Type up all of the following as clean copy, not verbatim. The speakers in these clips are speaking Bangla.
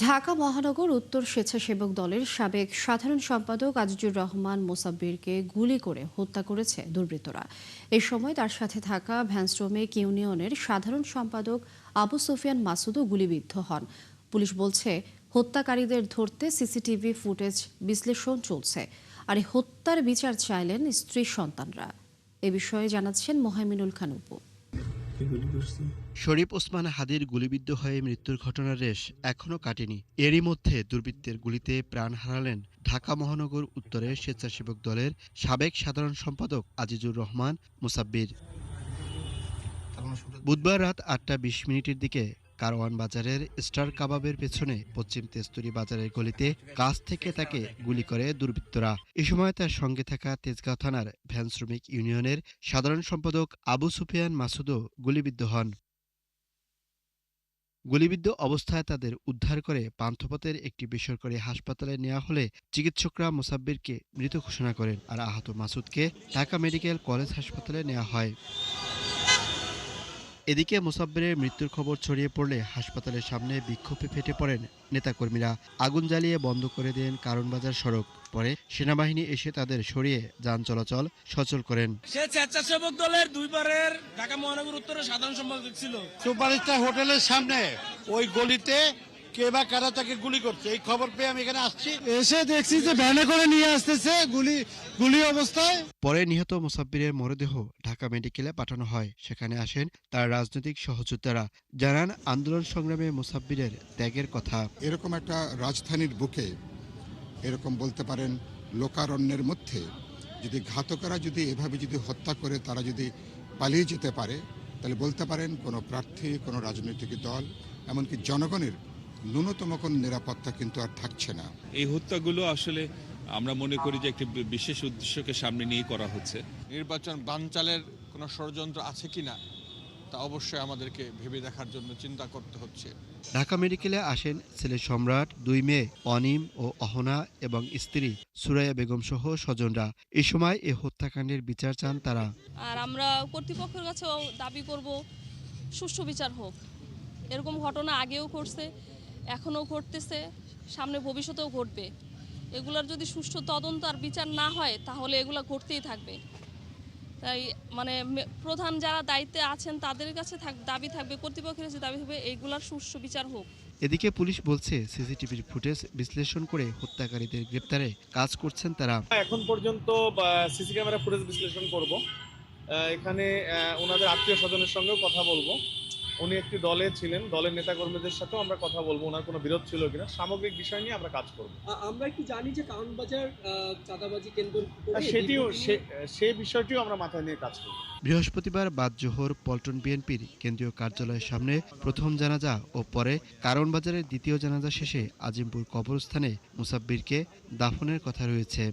ঢাকা মহানগর উত্তর স্বেচ্ছাসেবক দলের সাবেক সাধারণ সম্পাদক আজিজুর রহমান মোসাব্বিরকে গুলি করে হত্যা করেছে দুর্বৃত্তরা। এই সময় তার সাথে থাকা ভ্যান শ্রমিক ইউনিয়নের সাধারণ সম্পাদক আবু সুফিয়ান মাসুদও গুলিবিদ্ধ হন। পুলিশ বলছে, হত্যাকারীদের ধরতে সিসিটিভি ফুটেজ বিশ্লেষণ চলছে। আর এই হত্যার বিচার চাইলেন স্ত্রী সন্তানরা। এ বিষয়ে জানাচ্ছেন মোহাইমিনুল খান অপু। শরীফ ওসমান হাদির গুলিবিদ্ধ হয়ে মৃত্যুর ঘটনার রেশ এখনও কাটেনি। এরই মধ্যে দুর্বৃত্তের গুলিতে প্রাণ হারালেন ঢাকা মহানগর উত্তরের স্বেচ্ছাসেবক দলের সাবেক সাধারণ সম্পাদক আজিজুর রহমান মোসাব্বির। বুধবার রাত ৮টা ২০ মিনিটের দিকে কারওয়ান বাজারের স্টার কাবাবের পেছনে পশ্চিম তেজতুরী বাজারের গলিতে কাছ থেকে তাকে গুলি করে দুর্বৃত্তরা। এ সময় তার সঙ্গে থাকা তেজগাঁও থানার ভ্যান শ্রমিক ইউনিয়নের সাধারণ সম্পাদক আবু সুফিয়ান মাসুদও গুলিবিদ্ধ হন। গুলিবিদ্ধ অবস্থায় তাদের উদ্ধার করে পান্থপথের একটি বেসরকারি হাসপাতালে নেওয়া হলে চিকিৎসকরা মোসাব্বিরকে মৃত ঘোষণা করেন, আর আহত মাসুদকে ঢাকা মেডিকেল কলেজ হাসপাতালে নেওয়া হয়। এদিকে মোসাব্বিরের মৃত্যুর খবর ছড়িয়ে পড়লে হাসপাতালের সামনে বিক্ষোভে ফেটে পড়েন নেতাকর্মীরা। আগুন জ্বালিয়ে বন্ধ করে দেন কারণ বাজার সড়ক। পরে সেনাবাহিনী এসে তাদের সরিয়ে যান চলাচল সচল করেন। সে স্বেচ্ছাসেবক দলের দুইবারের ঢাকা মহানগর উত্তরের সাধারণ সম্পাদক ছিল। সুপারস্টার হোটেলের সামনে ওই গলিতে কে বা কারা তাকে গুলি করছে, এই খবর পেয়ে আমি এখানে আসছি, এসে দেখছি যে ভ্যানে করে নিয়ে আসতেছে গুলি অবস্থায়। পরে নিহত মোসাব্বিরের মরদেহ ঢাকা মেডিকেলে পাঠানো হয়। সেখানে আসেন তার রাজনৈতিক সহযোদ্ধারা, জানান আন্দোলন সংগ্রামে মোসাব্বিরের ত্যাগের কথা। এরকম একটা রাজধানীর বুকে, এরকম বলতে পারেন লোকারণ্যের মধ্যে, যদি ঘাতকরা যদি এভাবে যদি হত্যা করে তারা যদি পালিয়ে যেতে পারে, তাহলে বলতে পারেন কোনো প্রার্থী, কোনো রাজনৈতিক দল, এমনকি জনগণের ন্যূনতম কোনো নিরাপত্তা কিন্তু আর থাকছে না। এই হত্যাগুলো আসলে আমরা মনে করি যে একটি বিশেষ উদ্দেশ্যকে সামনে নিয়ে করা হচ্ছে। নির্বাচন বানচালের কোনো ষড়যন্ত্র আছে কিনা তা অবশ্যই আমাদেরকে ভেবে দেখার জন্য চিন্তা করতে হচ্ছে। ঢাকা মেডিকেলে আসেন ছেলে সম্রাট, 2 মেয়ে অনিম ও অহনা এবং স্ত্রী সুরাইয়া বেগম সহ স্বজনরা। এ সময় এ হত্যাকাণ্ডের বিচার চান তারা। আর আমরা কর্তৃপক্ষের কাছেও দাবি করব, সুষ্ঠু বিচার হোক। এরকম ঘটনা আগেও ঘটছে, এখনও ঘটতেছে, সামনে ভবিষ্যতেও ঘটবে। এগুলার যদি সুষ্ঠু তদন্ত আর বিচার না হয় তাহলে এগুলো ঘটতেই থাকবে। তাই প্রধান যারা দায়িত্বে আছেন তাদের কাছে দাবি থাকবে, কর্তৃপক্ষের কাছে দাবি থাকবে, এইগুলার সুষ্ঠু বিচার হোক। এদিকে পুলিশ বলছে, সিসিটিভির ফুটেজ বিশ্লেষণ করে হত্যাকারীদের গ্রেপ্তারে কাজ করছেন তারা। এখন পর্যন্ত সিসি ক্যামেরা ফুটেজ বিশ্লেষণ করব। এখানে ওনাদের আত্মীয় স্বজনের সঙ্গেও কথা বলবো। উনি একটি দলে ছিলেন, দলের নেতাকর্মীদের সাথেও আমরা কথা বলবো, ওনার কোনো বিরোধ ছিল কিনা, সামগ্রিক বিষয় নিয়ে আমরা কাজ করব। আমরা কি জানি যে কারণবাজার চাঁদাবাজি কেন্দ্র সেই বিষয়টিও আমরা মাথায় নিয়ে কাজ করব। বৃহস্পতিবার বাদ জোহর পল্টন বিএনপির কেন্দ্রীয় কার্যালয়ের সামনে প্রথম জানাজা ও পরে কারণ বাজারের দ্বিতীয় জানাজা শেষে আজিমপুর কবরস্থানে মুসাব্বিরকে দাফনের কথা রয়েছে।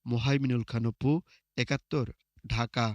মোহাইমিনুল খান অপু, ৭১, ঢাকা।